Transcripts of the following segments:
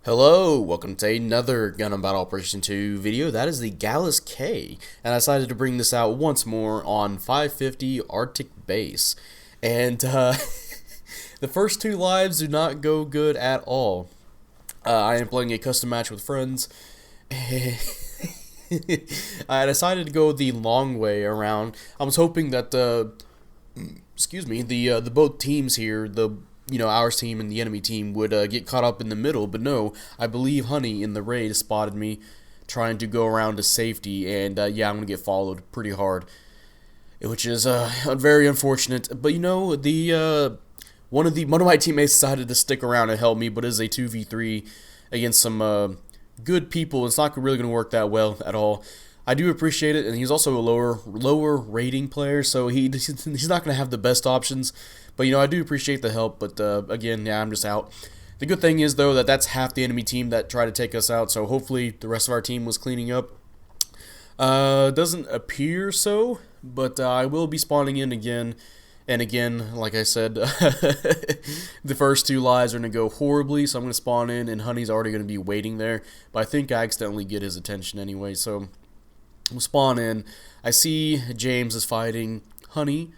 Hello, welcome to another Gundam Battle Operation 2 video. That is the Galluss-K, and I decided to bring this out once more on 550 Arctic Base. And the first two lives do not go good at all. I am playing a custom match with friends. I decided to go the long way around. I was hoping that the both teams here, our team and the enemy team would get caught up in the middle, but no, I believe Honey in the raid spotted me trying to go around to safety, and yeah, I'm gonna get followed pretty hard, which is very unfortunate. But one of my teammates decided to stick around and help me, but it is a 2v3 against some good people. It's not really gonna work that well at all. I do appreciate it, and he's also a lower rating player, so he's not gonna have the best options. But I do appreciate the help. But again, yeah, I'm just out. The good thing is though that that's half the enemy team that tried to take us out. So hopefully the rest of our team was cleaning up. Doesn't appear so, but I will be spawning in again and again. Like I said, the first two lives are gonna go horribly. So I'm gonna spawn in, and Honey's already gonna be waiting there. But I think I accidentally get his attention anyway. So we'll spawn in. I see James is fighting Honey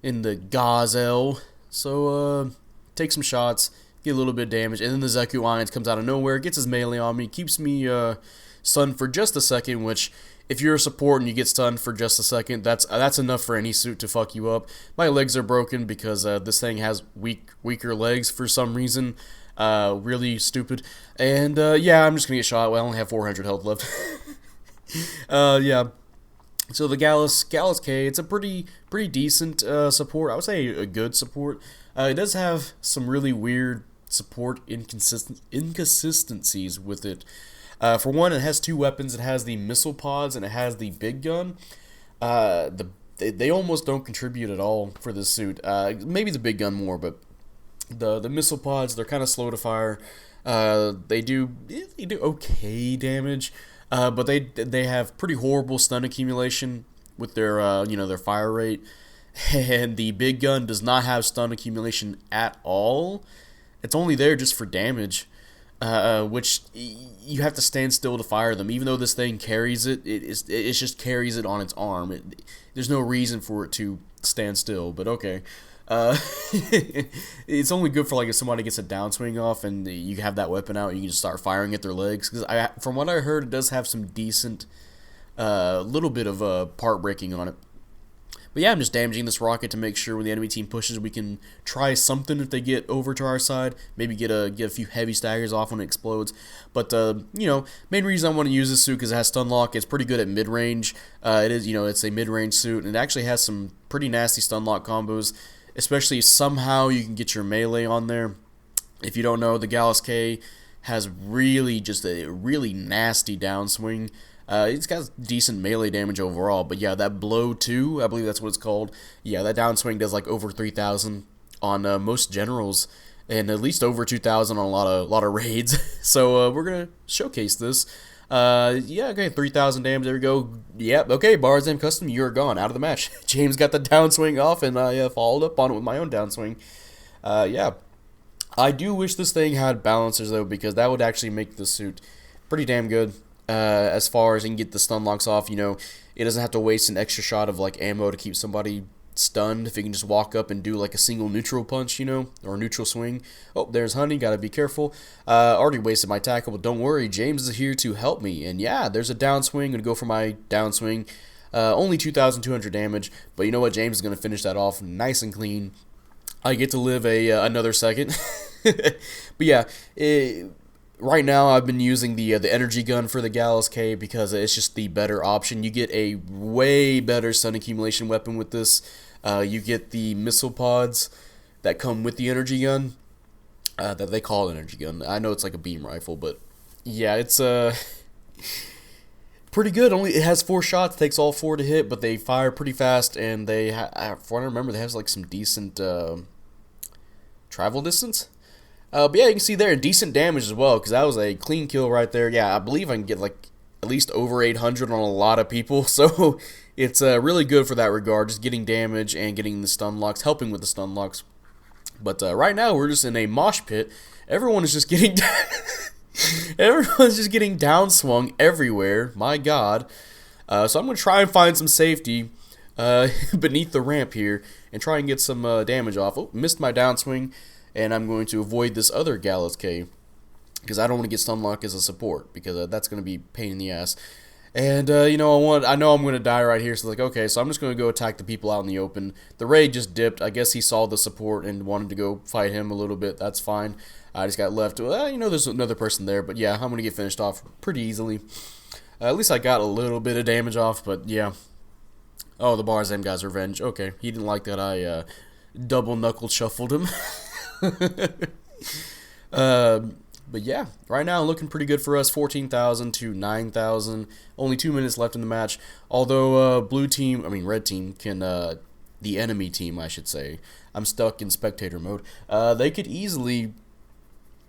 in the Gazelle, so take some shots, get a little bit of damage, and then the Zeku Irons comes out of nowhere, gets his melee on me, keeps me stunned for just a second, which, if you're a support and you get stunned for just a second, that's enough for any suit to fuck you up. My legs are broken because this thing has weaker legs for some reason, really stupid, and yeah, I'm just gonna get shot. Well, I only have 400 health left. Yeah. So the Galluss-K, it's a pretty decent support. I would say a good support. It does have some really weird support inconsistencies with it. For one, it has two weapons. It has the missile pods and it has the big gun. They almost don't contribute at all for this suit. Maybe the big gun more, but the missile pods, they're kind of slow to fire. They do okay damage. But they have pretty horrible stun accumulation with their their fire rate, and the big gun does not have stun accumulation at all. It's only there just for damage, which you have to stand still to fire them. Even though this thing carries it, it just carries it on its arm. There's no reason for it to stand still. But okay. It's only good for like if somebody gets a downswing off and you have that weapon out, you can just start firing at their legs. Because from what I heard, it does have some decent, little bit of part breaking on it. But yeah, I'm just damaging this rocket to make sure when the enemy team pushes, we can try something if they get over to our side. Maybe get a few heavy staggers off when it explodes. But main reason I want to use this suit because it has stun lock. It's pretty good at mid range. It is it's a mid range suit, and it actually has some pretty nasty stun lock combos. Especially if somehow you can get your melee on there. If you don't know, the Galluss-K has just a really nasty downswing. It's got decent melee damage overall, but yeah, that blow 2, I believe that's what it's called. Yeah, that downswing does like over 3,000 on most generals, and at least over 2,000 on a lot of raids. So we're gonna showcase this. Yeah, okay, 3,000 damage, there we go. Yep, okay, Bars M Custom, you're gone, out of the match. James got the downswing off, and I followed up on it with my own downswing. Yeah. I do wish this thing had balancers, though, because that would actually make the suit pretty damn good. As far as you can get the stun locks off, it doesn't have to waste an extra shot of, like, ammo to keep somebody stunned if you can just walk up and do like a single neutral punch, or neutral swing. Oh, there's Honey, gotta be careful. Already wasted my tackle, but don't worry, James is here to help me. And yeah, there's a downswing. Gonna go for my downswing. Only 2,200 damage, but you know what? James is gonna finish that off nice and clean. I get to live another second. But yeah, right now I've been using the energy gun for the Galluss-K because it's just the better option. You get a way better stun accumulation weapon with this. You get the missile pods that come with the energy gun, that they call energy gun. I know it's like a beam rifle, but yeah, it's pretty good. It has 4 shots, takes all 4 to hit, but they fire pretty fast, and they from what I remember, they have like some decent travel distance. But yeah, you can see there, decent damage as well, because that was a clean kill right there. Yeah, I believe I can get like at least over 800 on a lot of people, so it's really good for that regard, just getting damage and getting the stun locks, helping with the stun locks. But right now we're just in a mosh pit. Everyone is just getting Everyone's just getting downswung everywhere. My God. So I'm going to try and find some safety beneath the ramp here and try and get some damage off. Oh, missed my downswing, and I'm going to avoid this other Galluss-K because I don't want to get stunlock as a support because that's going to be a pain in the ass. And you know, I know I'm going to die right here, so like, okay, so I'm just going to go attack the people out in the open. The raid just dipped. I guess he saw the support and wanted to go fight him a little bit. That's fine. I just got left. You know, there's another person there, but yeah, I'm going to get finished off pretty easily. At least I got a little bit of damage off, but yeah. Oh, the Barzam guy's revenge. Okay, he didn't like that I double knuckle shuffled him. But yeah, right now looking pretty good for us. 14,000 to 9,000. Only 2 minutes left in the match. Although red team can, the enemy team, I should say. I'm stuck in spectator mode. They could easily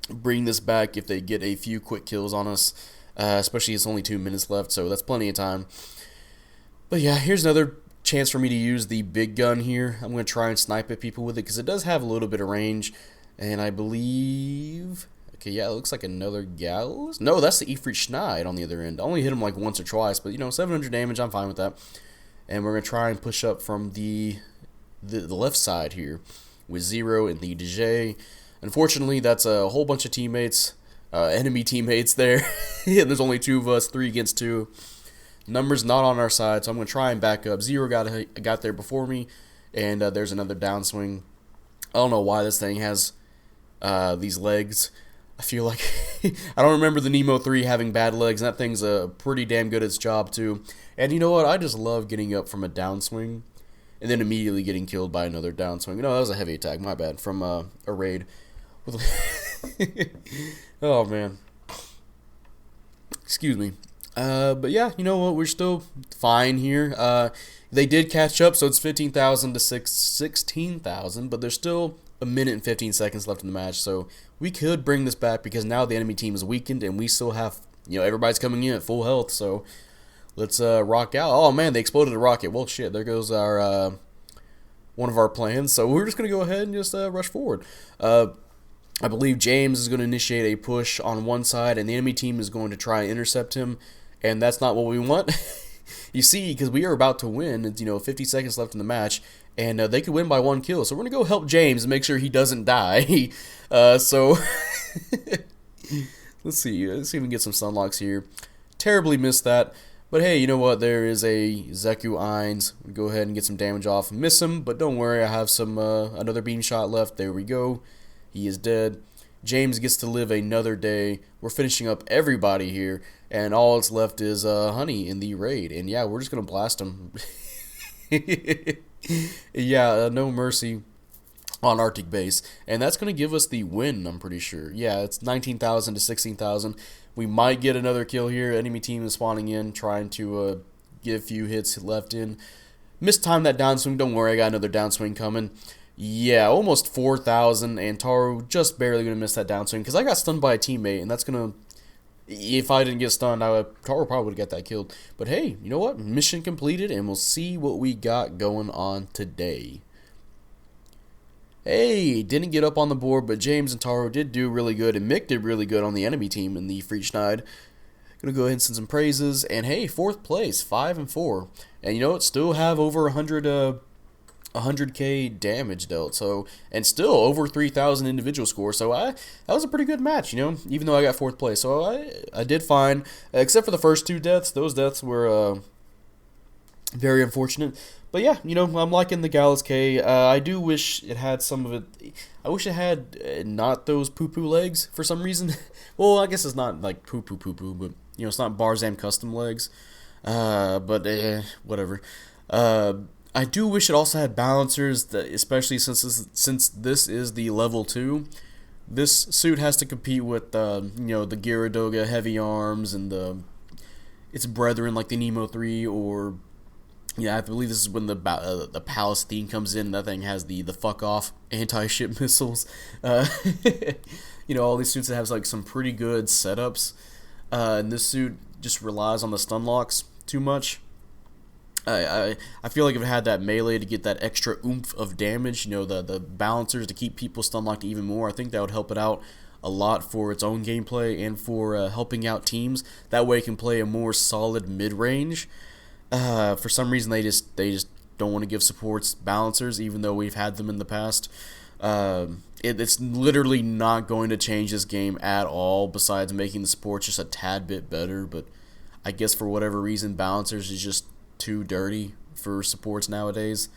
bring this back if they get a few quick kills on us. Especially it's only 2 minutes left, so that's plenty of time. But yeah, here's another chance for me to use the big gun here. I'm going to try and snipe at people with it because it does have a little bit of range. And I believe... Okay, yeah, it looks like another Gallows. No, that's the Ifrit Schneid on the other end. I only hit him like once or twice, but you know, 700 damage, I'm fine with that. And we're going to try and push up from the left side here with Zero and the DJ. Unfortunately, that's a whole bunch of teammates, enemy teammates there. And there's only 2 of us, 3 against 2. Numbers not on our side, so I'm going to try and back up. Zero got there before me, and there's another downswing. I don't know why this thing has these legs. I feel like I don't remember the Nemo 3 having bad legs, and that thing's pretty damn good at its job too. And you know what? I just love getting up from a downswing and then immediately getting killed by another downswing. No, that was a heavy attack, my bad, from a raid. Oh, man. Excuse me. But yeah, you know what? We're still fine here. They did catch up, so it's 15,000 to 16,000, but there's still a minute and 15 seconds left in the match, so we could bring this back because now the enemy team is weakened and we still have, you know, everybody's coming in at full health, so let's rock out. Oh man, they exploded a rocket. Well shit, there goes our one of our plans, so we're just gonna go ahead and just rush forward. I believe James is going to initiate a push on one side and the enemy team is going to try and intercept him, and that's not what we want. You see, because we are about to win, it's, you know, 50 seconds left in the match, and they could win by 1 kill. So we're going to go help James and make sure he doesn't die. So let's see if we can get some sunlocks here. Terribly missed that. But hey, you know what? There is a Zeku Eins. We'll go ahead and get some damage off. Miss him, but don't worry. I have some another beam shot left. There we go. He is dead. James gets to live another day. We're finishing up everybody here, and all that's left is Honey in the raid. And yeah, we're just gonna blast him. Yeah, no mercy on Arctic base, and that's gonna give us the win. I'm pretty sure. Yeah, it's 19,000 to 16,000. We might get another kill here. Enemy team is spawning in, trying to get a few hits left in. Mistimed that downswing. Don't worry, I got another downswing coming. Yeah, almost 4,000, and Taro just barely going to miss that downswing, because I got stunned by a teammate, and that's going to... If I didn't get stunned, Taro probably would have got that killed. But hey, you know what? Mission completed, and we'll see what we got going on today. Hey, didn't get up on the board, but James and Taro did do really good, and Mick did really good on the enemy team in the Friedschneid. Gonna go ahead and send some praises, and hey, 4th place, 5-4. And you know what? Still have over 100k damage dealt, so, and still over 3,000 individual score, so that was a pretty good match, you know, even though I got 4th place, so I did fine, except for the first 2 deaths. Those deaths were very unfortunate, but yeah, you know, I'm liking the Galluss-K. I do wish it had some of it. I wish it had not those poo-poo legs for some reason. Well, I guess it's not like poo-poo, but, you know, it's not Barzam custom legs, but whatever. I do wish it also had balancers, especially since this is the level 2. This suit has to compete with you know, the Gyaradoga heavy arms and its brethren like the Nemo 3, or yeah, I believe this is when the Palestine comes in. That thing has the fuck off anti-ship missiles. You know, all these suits that have like some pretty good setups, and this suit just relies on the stun locks too much. I feel like if it had that melee to get that extra oomph of damage, you know, the balancers to keep people stun locked even more, I think that would help it out a lot for its own gameplay and for helping out teams. That way it can play a more solid mid-range. For some reason they just don't want to give supports balancers, even though we've had them in the past. It's literally not going to change this game at all, besides making the supports just a tad bit better. But I guess for whatever reason, balancers is just too dirty for supports nowadays.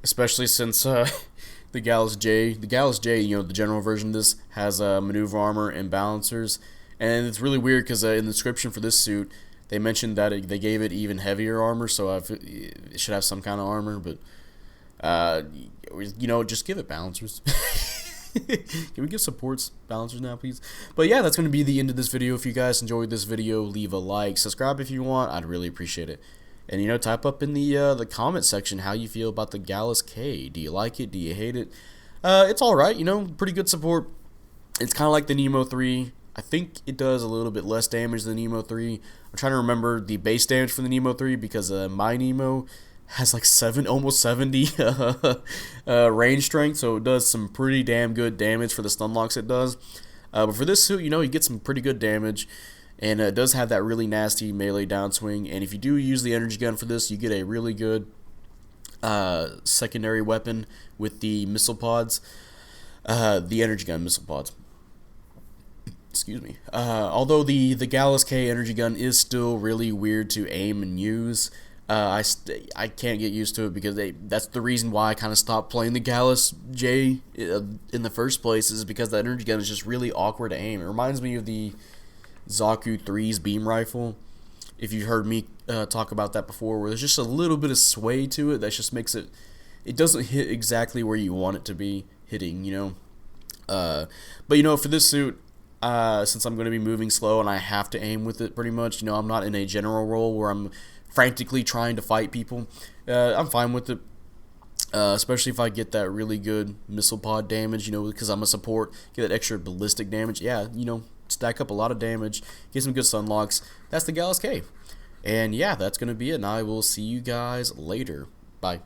Especially since the Galluss-K, the general version of this, has maneuver armor and balancers. And it's really weird because in the description for this suit, they mentioned that they gave it even heavier armor, so it should have some kind of armor, but just give it balancers. Can we give supports balancers now, please? But yeah, that's going to be the end of this video. If you guys enjoyed this video, leave a like, subscribe if you want. I'd really appreciate it. And type up in the comment section how you feel about the Galluss-K. Do you like it? Do you hate it? It's all right. Pretty good support. It's kind of like the Nemo 3. I think it does a little bit less damage than Nemo 3. I'm trying to remember the base damage for the Nemo 3 because my Nemo has like almost 70 range strength, so it does some pretty damn good damage for the stun locks it does. But for this suit, you get some pretty good damage, and it does have that really nasty melee downswing. And if you do use the energy gun for this, you get a really good secondary weapon with the missile pods, the energy gun missile pods. Excuse me. Although the Galluss-K energy gun is still really weird to aim and use, I can't get used to it because that's the reason why I kind of stopped playing the Galluss-J in the first place, is because that energy gun is just really awkward to aim. It reminds me of the Zaku 3's beam rifle. If you've heard me talk about that before, where there's just a little bit of sway to it that just makes it doesn't hit exactly where you want it to be hitting, But for this suit, since I'm going to be moving slow and I have to aim with it pretty much, I'm not in a general role where I'm frantically trying to fight people. I'm fine with it, especially if I get that really good missile pod damage, because I'm a support, get that extra ballistic damage. Yeah, stack up a lot of damage, get some good stun locks. That's the Galluss-K. And yeah, that's going to be it, and I will see you guys later. Bye.